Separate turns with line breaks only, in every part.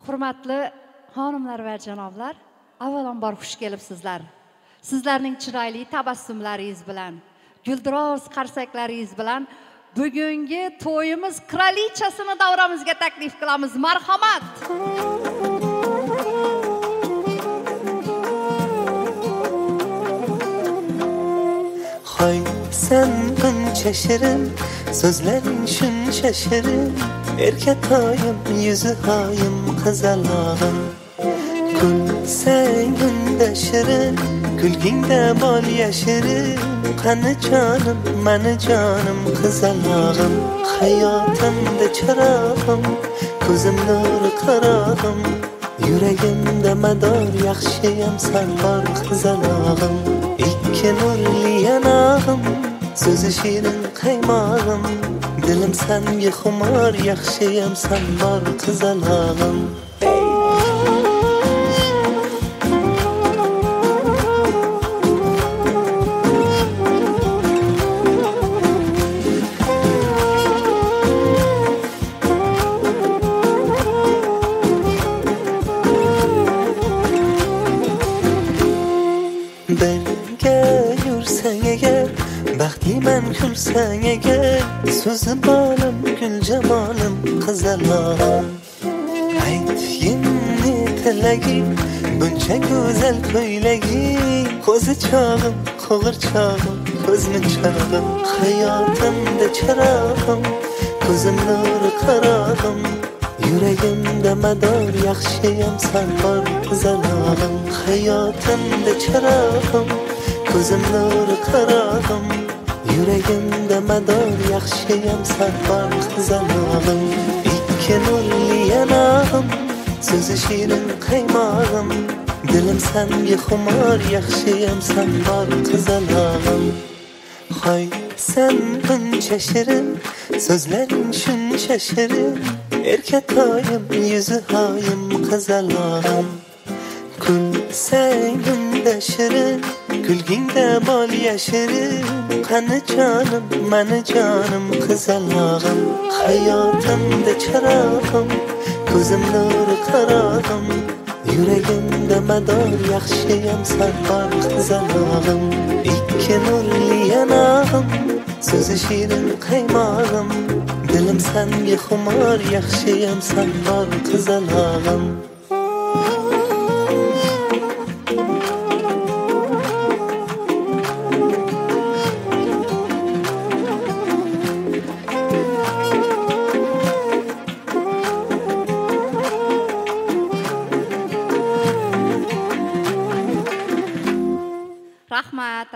Hurmatli xonimlar va janoblar, avvalambor xush kelibsizlar. Sizlarning chiroyli tabassumlaringiz bilan, guldiroz qarsaklaringiz bilan bugungi to'yimiz kralichasini davramizga taklif qilamiz. Marhamat.
Hay sen buncha shirin, so'zlaring shuncha shirin, erkatoyim yuzi hoyim qizalog'im. Kulsang unda shirin, kulgingda bol yashirin, qani jonim, mani jonim qizalog'im. Hayotimda chirog'im, ko'zim nuri qarog'im, yuragimda mador yaxshiyam sen bor qizalog'im. İki nurli yanağım, sözü şirin qaymog'im, dilim senga xumor, yaxshiyam sen bor qizalog'im. Baxtiman kulsang agar, so'zi bolim, gul jamolim qizalog'im. Aytgimni tilaging, buncha go'zal ko'ylaging, ko'zi chog'im, qo'g'irchog'im, ko'zmunchog'im, hayotimda chirog'im, ko'zim nuri qarog'im, yuragimda mador yaxshiyam sen bor qizalog'im. Hayotimda chirog'im, ko'zim nuri qarog'im, yuragimda mador yaxshiyam sen bor qizalog'im. Ikki nurli yanog'im, so'zi shirin qaymog'im, dilim senga xumor, yaxshiyam sen bor qizalog'im. Hoy sen buncha shirin, so'zlaring shuncha shirin, erkatoyim yuzi hoyim qizalog'im. Kulsang unda shirin, kulgingda bol yashirin, qani jonim, mani jonim qizalog'im. Hayotimda chirog'im, ko'zim nuri qarog'im, yuragimda mador yaxshiyam sen bor qizalog'im. Ikki nurli yanog'im, so'zi shirin qaymog'im, dilim senga xumor, yaxshiyam sen bor qizalog'im.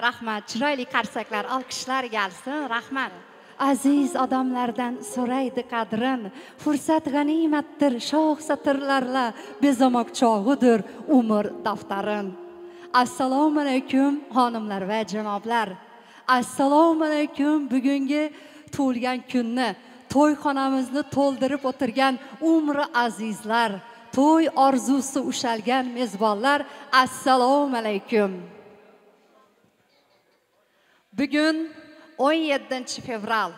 Rahmat, chiroyli qarsaklar, olqishlar gelsin, rahmat. Aziz odamlardan so'raydi qadrin, fursat g'animatdir, shoh satrlarla bezamoq chog'idir umr daftarin. Assalomu alaykum xonimlar va janoblar. Assalomu alaykum bugungi tug'ilgan kunni, to'yxonamizni to'ldirib o'tirgan umri azizlar, to'y orzusi ushalgan mezbonlar, assalomu alaykum. Bugün 17 fevral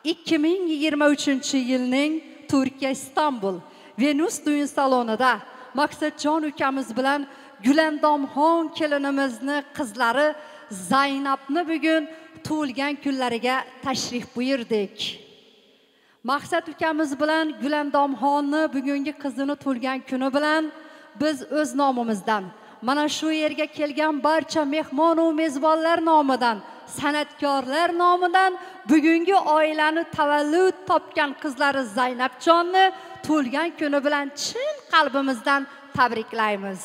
2023 yilning Turkiya İstanbul Venus düğün salonida Maqsadjon ukamiz bilan Gulandomxon kelinimizni qizlari Zaynabni bugun tug'ilgan kunlariga tashrif buyurdik. Maqsad ukamiz bilan Gulandomxonni bugungi qizini tug'ilgan kuni bilan biz o'z nomimizdan, mana shu yerga kelgan barcha mehmon va mezbonlar nomidan, san'atkorlar nomidan bugungi oilani tavallud topgan qizlari Zaynabjonni tug'ilgan kuni bilan chin qalbimizdan tabriklaymiz.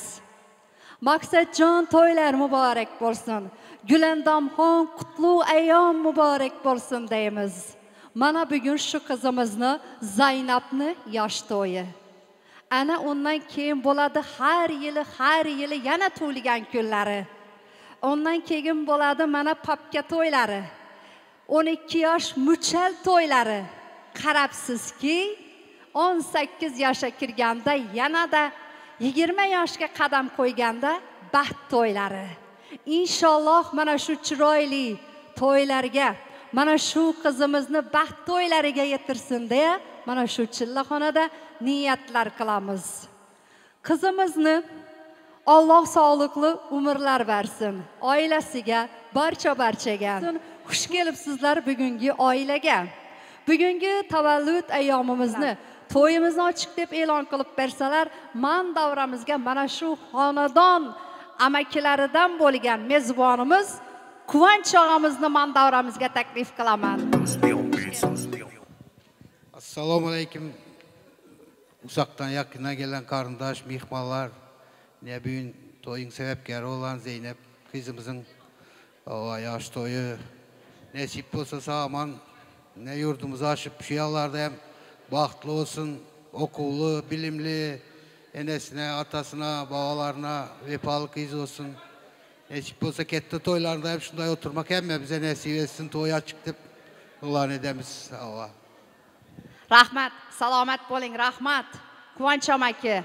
Maqsadjon to'ylar muborak bo'lsin. Gulandomxon qutlug' ayyom muborak bo'lsin deymiz. Mana bugun shu qizimizni Zaynabni yosh to'yi. Ana undan keyin bo'ladi har yili yana tug'ilgan kunlari. Ondan keyin bo'ladi mana papka to'ylari, 12 yosh muchal to'ylari. Qarabsizki, 18 yoshga kirganda yanada 20 yoshga qadam qo'yganda baxt to'ylari. Inshaalloh mana shu chiroyli to'ylarga, mana shu qizimizni baxt to'ylariga yetirsin deya mana shu chillaxonada niyatlar qilamiz. Qizimizni Alloh sog'liqli umrlar bersin. Oilasiga, barchaga. Xush kelibsizlar bugungi oilaga. Bugungi tavallud ayyomimizni, to'yimizni ochiq deb e'lon qilib bersalar, man davramizga mana shu xonadon amakilaridan bo'lgan mezbonimiz Quvonch og'amizni man davramizga taklif qilaman.
Assalomu alaykum. Uzaktan yakına gelen karındaş, mihmanlar, ne bugün toyun sebepkari olan Zeynep kızımızın yaş toyu nasip olsa sağman, ne yurdumuzu aşıp şu yıllarda hem bahtlı olsun, okullu, bilimli, enesine, atasına, babalarına vefalı kız olsun. Nasip olsa kette toylarda hep şunday oturmak hem bize nasip etsin, toya çıktıp ulan edemiz. Allah.
Rahmat, salomat bo'ling, rahmat. Quvonch amaki.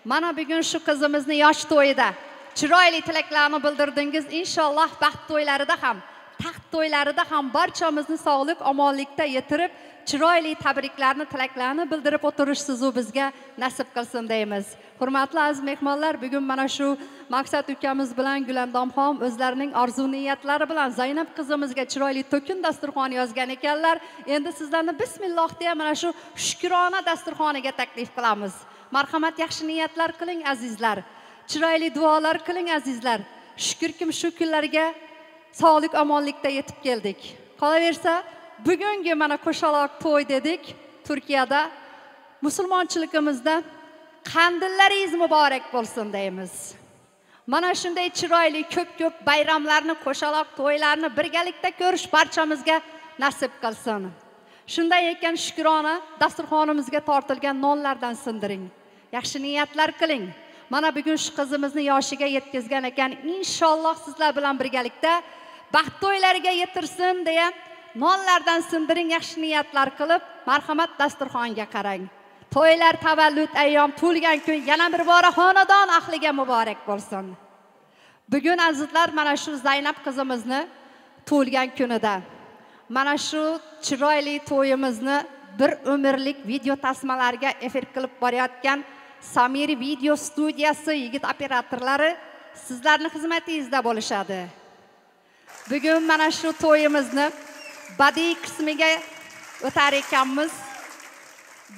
Mana bugun shu qizimizni yosh to'yida chiroyli tilaklarni bildirdingiz. Inshaalloh baxt to'ylarida ham, taxt to'ylarida ham barchamizni sog'lik, omonlikda yetirib, chiroyli tabriklarni, tilaklarni bildirib o'tirishsiz u bizga nasib qilsin deymiz. Hurmatli aziz mehmonlar, bugun mana shu Maqsad ukamiz bilan Gulandomxon o'zlarining orzu niyatlari bilan Zaynab qizimizga chiroyli to'kin dasturxon yozgan ekanlar. Endi sizlarni bismillah deya mana shu shukrona dasturxoniga taklif qilamiz. Marhamat, yaxshi niyatlar qiling azizlar. Chiroyli duolar qiling azizlar. Shukrkim shu kunlarga sog'lik, omonlikda yetib keldik. Qolaversa, bugungi mana qo'shaloq to'y dedik Turkiyada. Musulmonchiligimizda Qandillaringiz muborak bo'lsin deymiz. Mana shunday chiroyli ko'p bayramlarni, qo'shaloq to'ylarni birgalikda ko'rish barchamizga nasib qilsin. Shunday ekan shukrona dasturxonimizga tortilgan nonlardan sindiring. Yaxshi niyatlar qiling. Mana bugun shu qizimizni yoshiga yetkazgan ekan, inshaalloh sizlar bilan birgalikda baxt to'ylariga yetirsin deya nonlardan sindiring, yaxshi niyatlar qilib, marhamat dasturxonga qarang. To'ylar, tavallud ayyom, to'lgan kun yana bir bora xonadon ahliga muborak bo'lsin. Bugun azizlar mana shu Zaynab qizimizni to'lgan kunida mana shu chiroyli to'yimizni bir umrlik video tasmalarga efir qilib borayotgan Samir video studiyasi yigit operatorlari sizlarning xizmatingizda bo'lishadi. Bugun mana shu to'yimizni badiiy qismiga o'tar ekanmiz.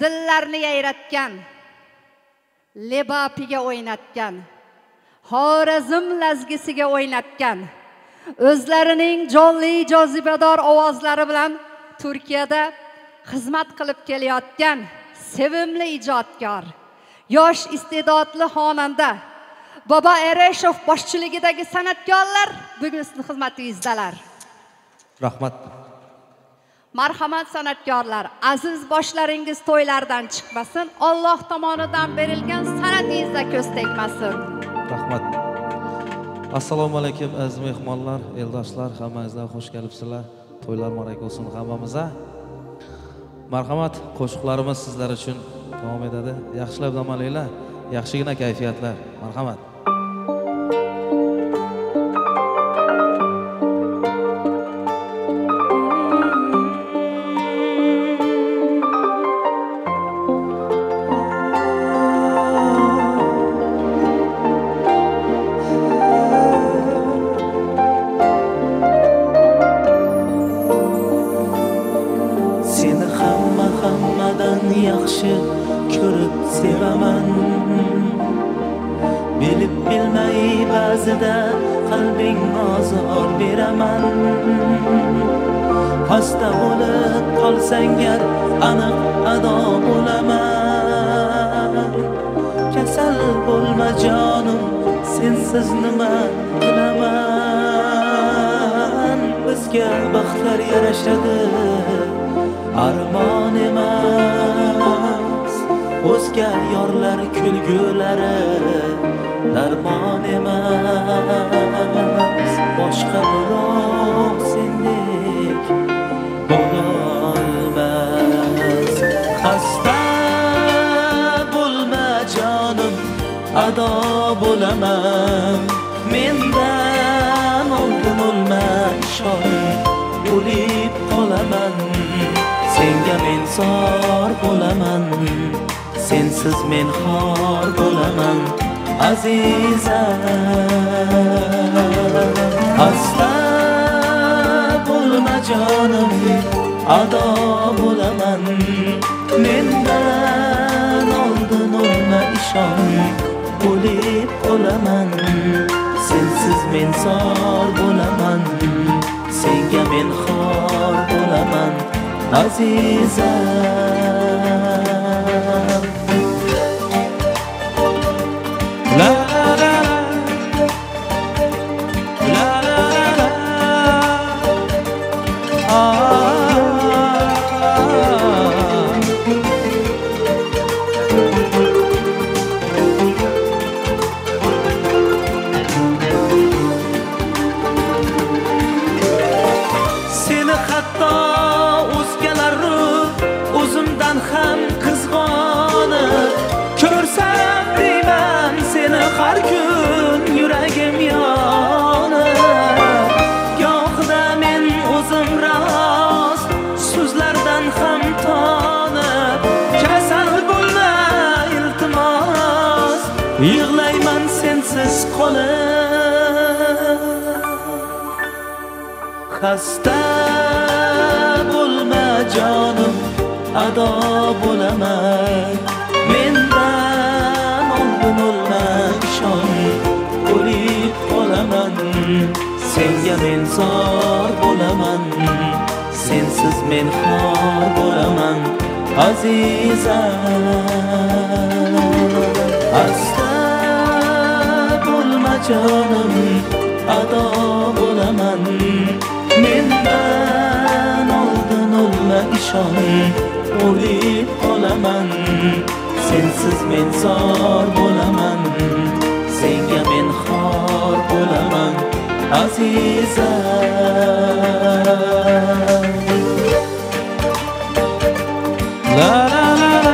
Dillarni yayratgan, lebapiga o'ynatgan, Xorazm lazgisiga o'ynatgan, o'zlarining jonli jozibador ovozlari bilan Turkiyada xizmat qilib kelayotgan sevimli ijodkor, yosh iste'dodli xonanda Baba Ereshov boshchiligidagi san'atkorlar bugun sizning xizmatingizdalar.
Rahmat.
Marhamat san'atkorlar, aziz boshlaringiz to'ylardan chiqmasin, Alloh tomonidan berilgan san'atingizda ko'z tegmasin.
Rahmat. Assalomu alaykum aziz mehmonlar, eldoshlar, hammangizlar xush kelibsizlar. To'ylar muborak bo'lsin hammamizga. Marhamat, qo'shiqlarimiz sizlar uchun davom etadi. Yaxshilab dam olinglar, yaxshigina kayfiyatlar. Marhamat.
yaxshi ko'rib sevaman, bilib bilmay ba'zida qalbing ozor beraman. Xasta bo'lib qolsang gar aniq ado bo'laman. Kasal bo'lma jonim, sensiz nima qilaman. Bizga baxtlar yarashadi, armon emas. O'zga yorlar kulgulari darmon emas. Boshqa birov sendek bo'lolmas. Xasta bo'lma jonim, ado bo'laman. Mendan oldin o'lma, shoir bo'lib qolaman. Senga men zor bo'laman, sensiz men xor bo'laman azizam. Xasta bo'lma jonim, ado bo'laman, mendan oldin o'lma ishon, o'lib qolaman. Sensiz men zor bo'laman, senga men xor bo'laman azizam. La la la la la la seni hatto o'zgalar o'zimdan ham qizg'onib ko'rsam deyman seni har kun yuragim yonib. Gohida men o'zim rost so'zlardan ham tonib, kasal bo'lma iltimos, yig'layman sensiz qolib. Xasta bo'lma jonim, ado bo'laman, mendan oldin o'lma ishon, o'lib qolaman. Senga men zor bo'laman, sensiz men xor bo'laman azizam. Xasta bo'lma jonim, ado bo'laman, mendan oldin o'lma ishon, o'lib qolaman. Sensiz men zor bo'laman, senga men xor bo'laman azizam. La la la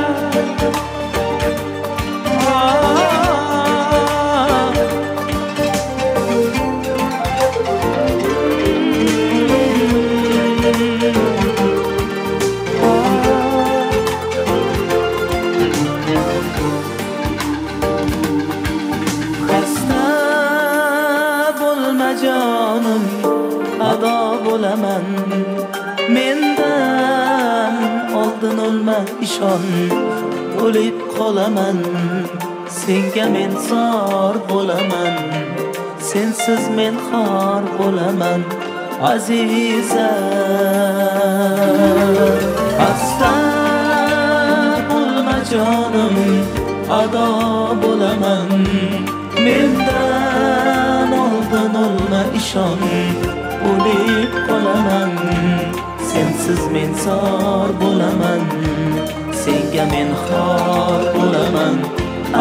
la jonim, ado bo'laman, mendan oldin o'lma ishon, o'lib qolaman. Senga men zor bo'laman, sensiz men xor bo'laman azizam. Xasta bo'lma jonim, ado bo'laman, mendan oldin o'lma ishon, o'lib qolaman. Sensiz men zor bo'laman, senga men xor bo'laman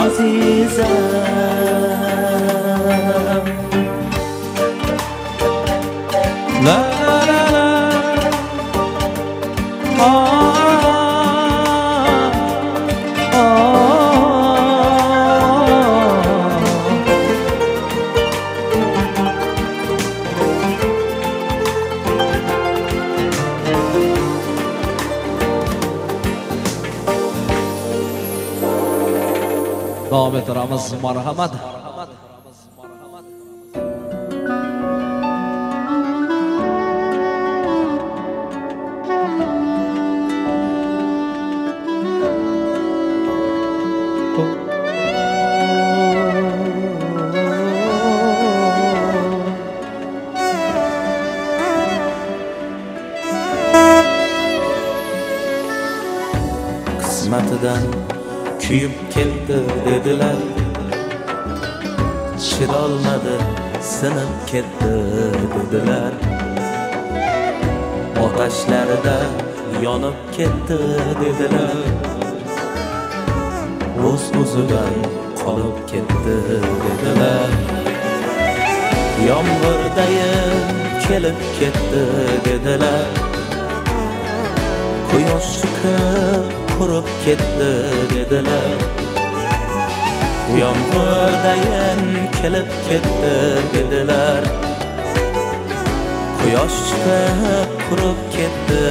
azizam. La la la la
davom ettiramiz. Marhamat.
Qismatidan kuyib ketdi dedilar, chidolmadi sinib ketdi dedilar. Otashlarida yonib ketdi dedilar, o'z-o'zidan qolib ketdi dedilar. Yomg'irdayin kelib ketdi dedilar, quyosh chiqib qurib ketdi dedilar. Yomg'irdayin kelib ketdi dedilar, quyosh chiqib qurib ketdi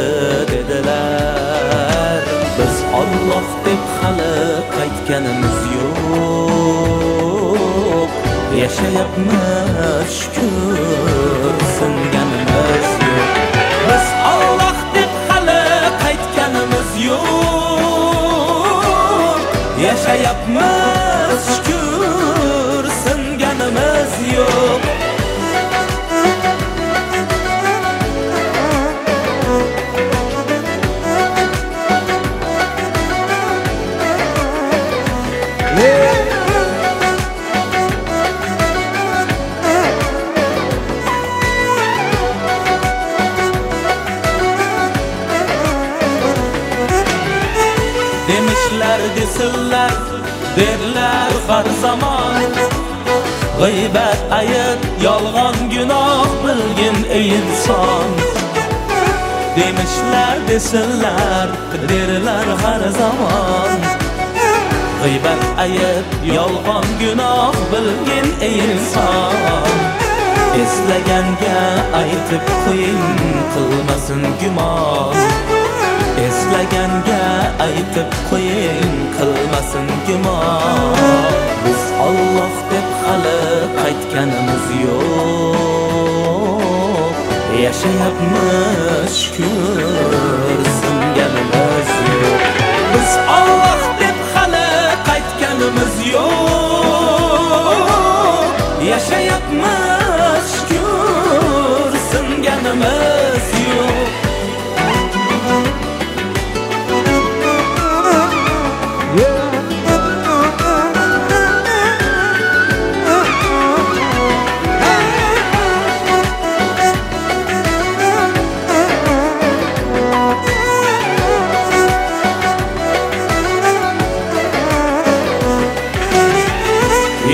dedilar. Biz Alloh deb hali qaytganimiz yo'q. Yashayapmiz shukr, singanimiz yo'q. Biz Alloh deb hali qaytganimiz yo'q. Yashayapmiz shukr, singanimiz yo'q. Demişler desinler, derler har zaman. Gıybet, ayıp, yalgan, günah bilgin ey insan. Demişler desinler, derler har zaman. Gıybet, ayıp, yalgan, günah bilgin ey insan. Eslaganga aytib qo'ying, qilmasin gumon. Eslaganga aytib qo'ying, qilmasin gumon. Biz Alloh deb hali qaytganimiz yo'q. Yashayapmiz shukr, singanimiz yo'q. Biz Alloh deb hali qaytganimiz yo'q. Yashayapmiz shukr, singanimiz yo'q.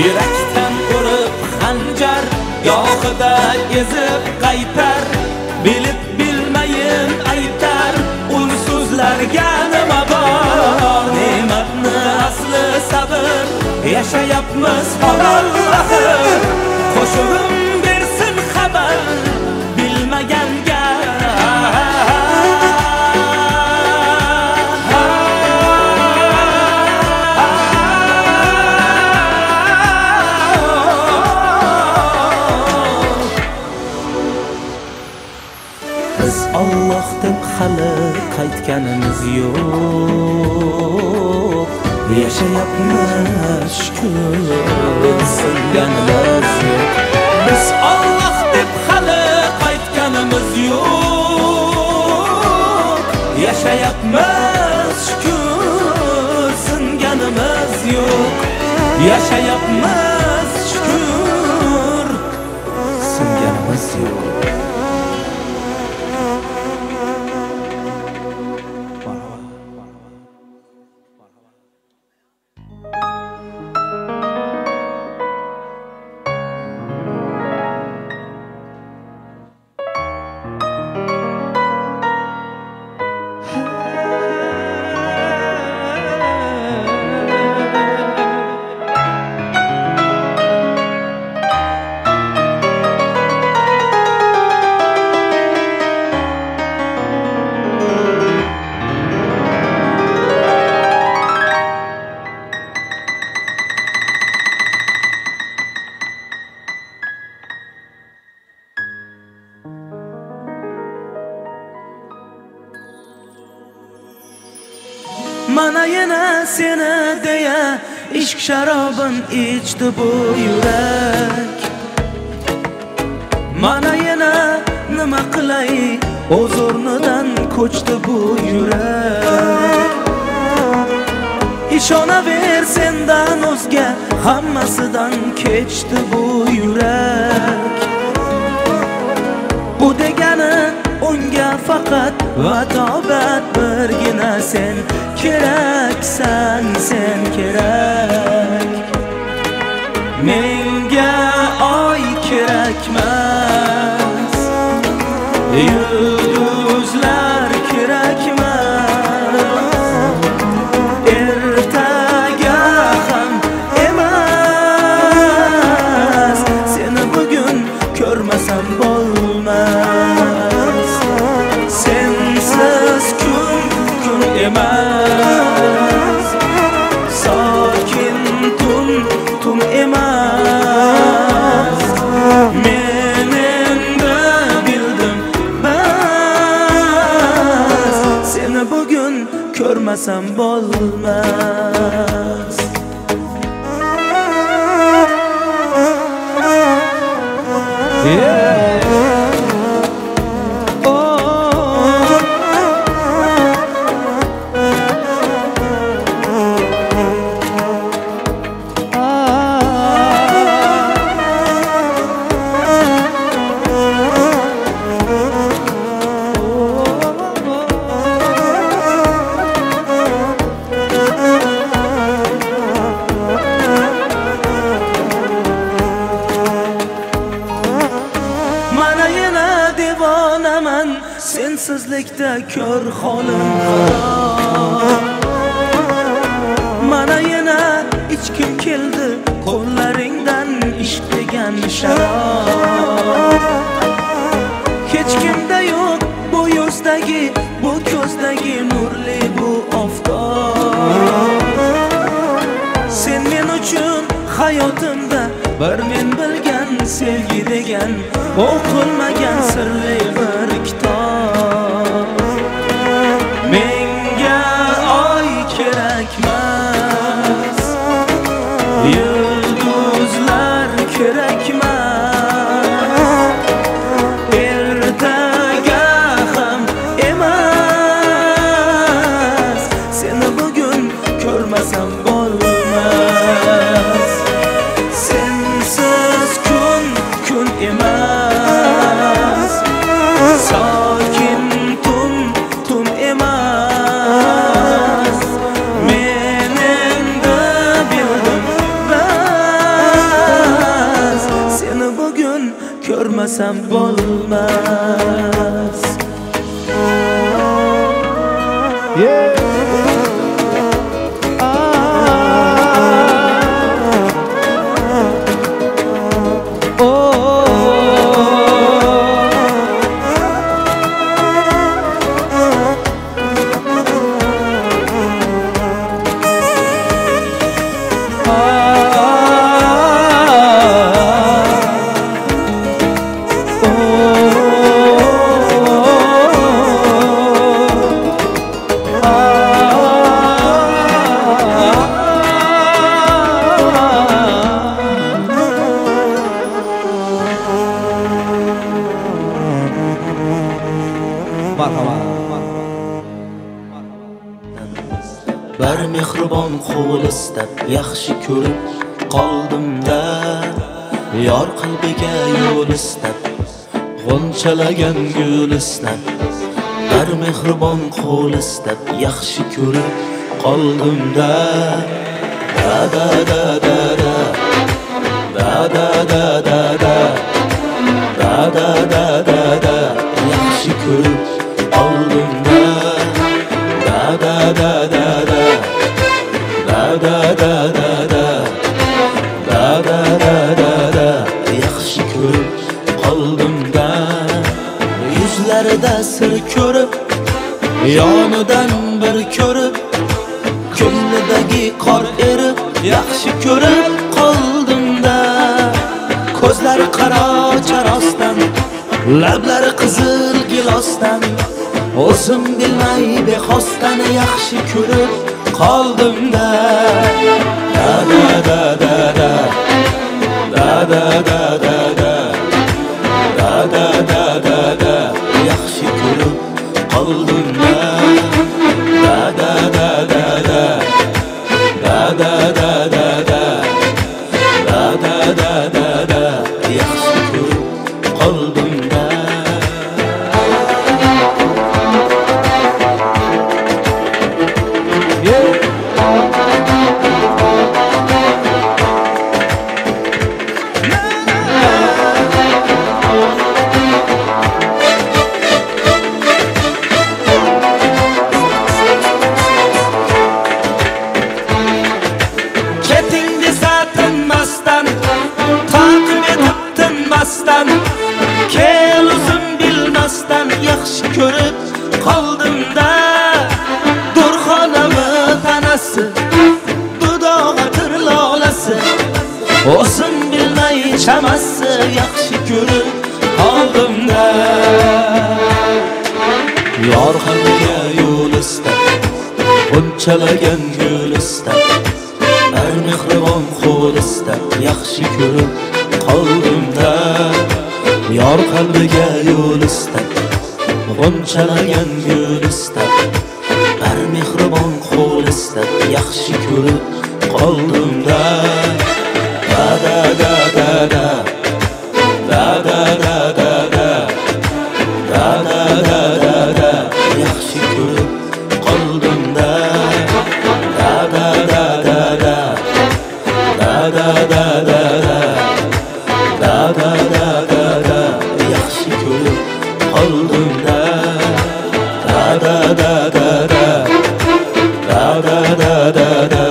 Yurakdan urib xanjar, yoqida ezib qaytar. Bilib bilmayin aytar, ul so'zlarga nima bor? Ne'matni asli sabr, yashayapmiz Allohim. Qo'shig'im bersin xabar, bilmaganga. Biz Alloh deb hali qaytganimiz yo'q. Yashayapmiz shukr, singanimiz yo'q. Biz Alloh deb hali qaytganimiz yo'q. Yashayapmiz shukr, singanimiz yo'q. Yashayapmiz shukr, singanimiz yo'q. Mana yana seni deya ishq sharobin ichdi bu yurak. Mana yana nima qilay, o'z o'rnidan ko'chdi bu yurak. Ishonaver sendan o'zga hammasidan kechdi bu yurak. Bu degani unga faqat vatobat birgina sen keraksan, sen kerak. Menga oy kerakmas, yulduzlar kerakmas, ertaga ham emas. Seni bugun ko'rmasam bo'lmas. Sensiz kun emas. ko'rmasam bo'lmas. Sensizlikda ko'r holim qaro. Mana yana ichkim keldi qo'llaringdan ishq degan sharob. Hech kimda yo'q bu yuzdagi, bu ko'zdagi nurli bu oftob. Sen men uchun hayotimda bir men bilgan sevgi degan o'qilmagan sirli bir kitob. Menga oy kerakmas, yulduzlar kerakmas, ertaga ham emas. Seni bugun ko'rmasam bo'lmas. Sensiz kun emas, sokin tun emas. Men endi bildim bas, seni bugun ko'rmasam bo'lmas. Bir mehribon qo'l istab yaxshi ko'rib qoldim-da, yor qalbiga yo'l istab g'unchalagan gul istab. Bir mehribon qo'l istab yaxshi ko'rib qoldim-da, da da da da da da da da da da da da da da da yaxshi ko'rib qoldim-da, da da da da da da da da da da da da da da yaxshi ko'rib qoldim-da. Yuzlarida sir ko'rib, yonidan bir ko'rib, ko'nglidagi qor erib yaxshi ko'rib qoldim-da. Ko'zlari qaro charosdan, lablari qizil gilosdan, o'zim bilmay bexosdan yaxshi ko'rib qoldim-da. Da da da da da da da da da da da da da da yaxshi ko'rib qoldim-da. Da da da da da da da da da da da da da da yaxshi ko'rib qoldim-da. Kel o'zim bilmasdan yaxshi ko'rib qoldim-da. Durxonami tanasi, dudog'atir lolasi, o'zim bilmay chamasi yaxshi ko'rib qoldim-da. Yor qalbiga yo'l istab G'unchalagan gul istab har mehribon qo'l istab yaxshi ko'rib qoldim-da yor qalbiga yo'l istab g'unchalagan gul istab har mehribon qo'l istab yaxshi ko'rib qoldim-da da da da da da da da da da da da da da da da yaxshi ko'rib qoldim-da da da da da da da da da da da da da da da yaxshi ko'rib qoldim-da da da da da da da da da da da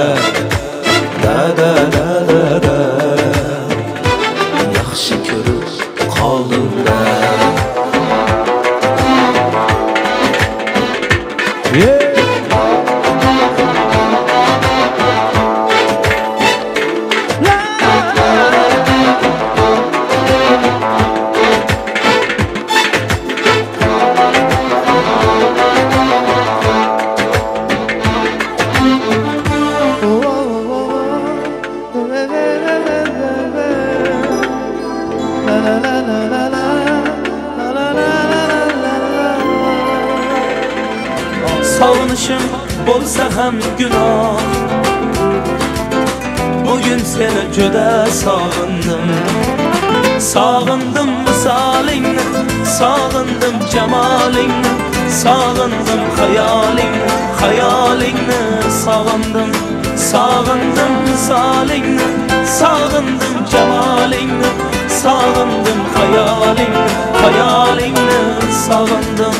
da da da da da yaxshi ko'rib qoldim-da Sog'inishim bo'lsa ham gunoh Bugün seni juda sog'indim Sog'indim misolingni Sog'indim jamolingni Sog'indim xayolingni Xayolingni sog'indim Sog'indim misolingni Sog'indim jamolingni Sog'indim xayolingni Xayolingni sog'indim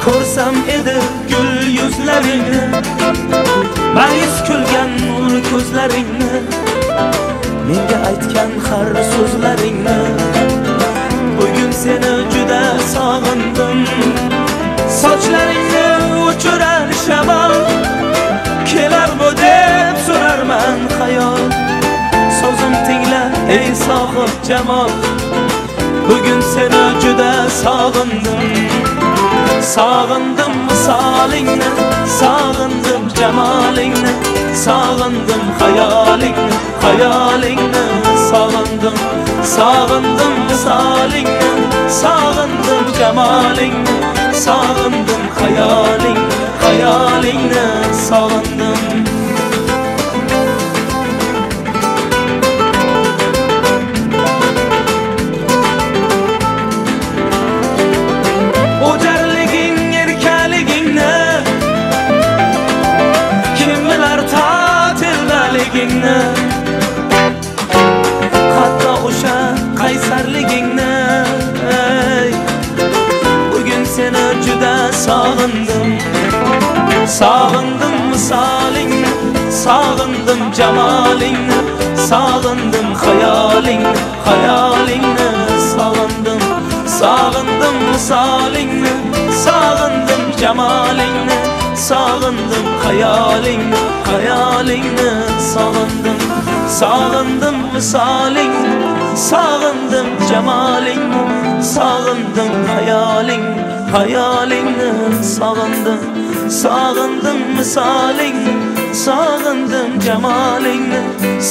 Ko'rsam edi gul yuzlaringni Ma'yus kulgan nur ko'zlaringni Menga aytgan har so'zlaringni Bugun seni juda sog'indim Sochlaringni uchirar shamol Kelar bu deb so'rarman xayol So'zim tingla ey sohib jamol Bugun seni juda sog'indim Sog'indim misolingni Sog'indim jamolingni Sog'indim xayolingni Xayolingni sog'indim Sog'indim misolingni Sog'indim jamolingni Sog'indim xayolingni Xayolingni sog'indim Hatto o'sha qaysarligingni Bugun seni juda sog'indim Sog'indim misolingni Sog'indim jamolingni Sog'indim xayolingni Xayolingni sog'indim Sog'indim misolingni Sog'indim jamolingni Sog'indim xayolingni Xayolingni sog'indim Sog'indim misolingni Sog'indim jamolingni Sog'indim xayolingni Xayolingni sog'indim Sog'indim misolingni Sog'indim jamolingni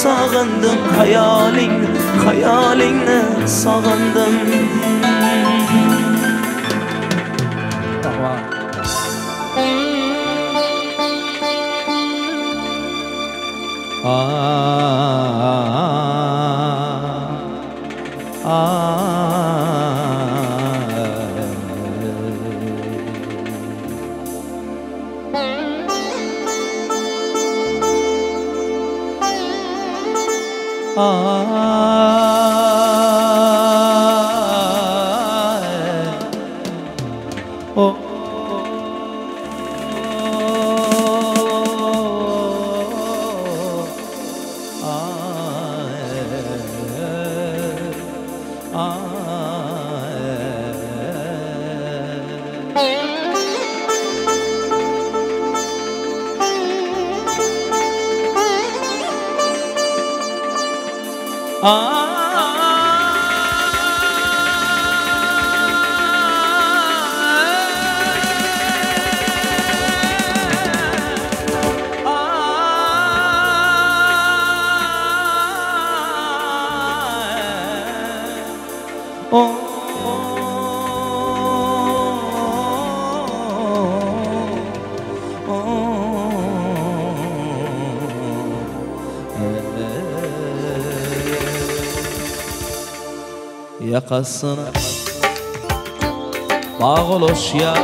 Sog'indim xayolingni Xayolingni sog'indim
Yakasına bağlaş ya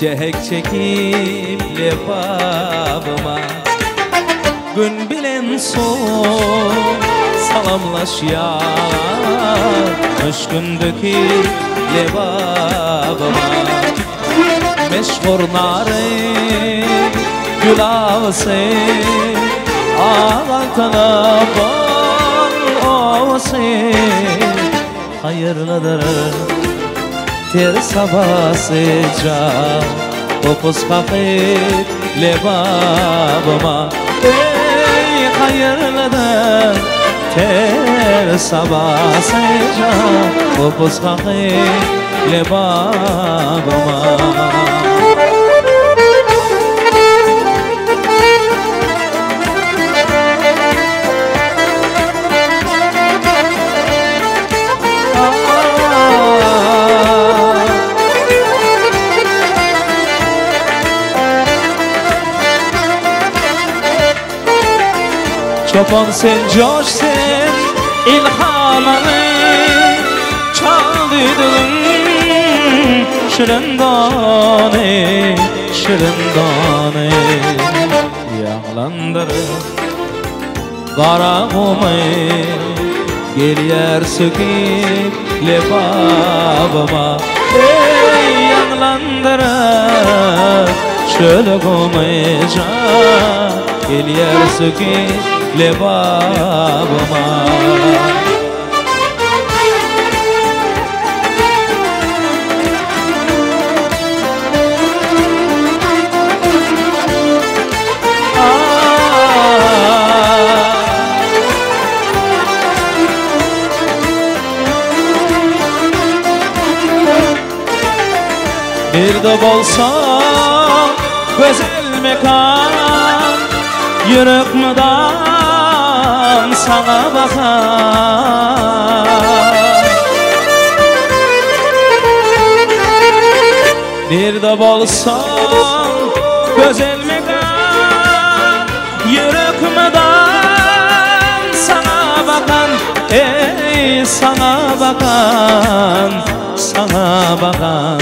cehek çekip lebabıma gün bilen son salamlaş ya müşkündeki lebabıma meşhur nare gül ağası ağlatana bal ağası hayırlıdır ter sabahsıca Kopuz kakıp lebabıma Ey hayırlıdır ter sabahsıca Kopuz kakıp lebabıma Çoban sen coş sen ilhamını çaldıydın şırındane şırındane yağlandırıp kara kumu geliyer söküp lebabıma ey yağlandırıp şöyle kumayca geliyer söküp lebabıma Bir de bolsam güzel mekan yürek müdan sana bakar Bir de bolsam güzel mekan yürek müdan sana bakan Ey sana bakan sana bakan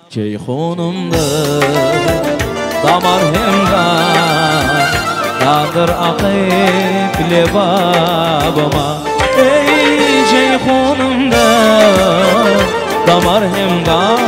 Ceyhunumda damar hemdan Kadir akıp lebabıma Ey ceyhunumda damar hemdan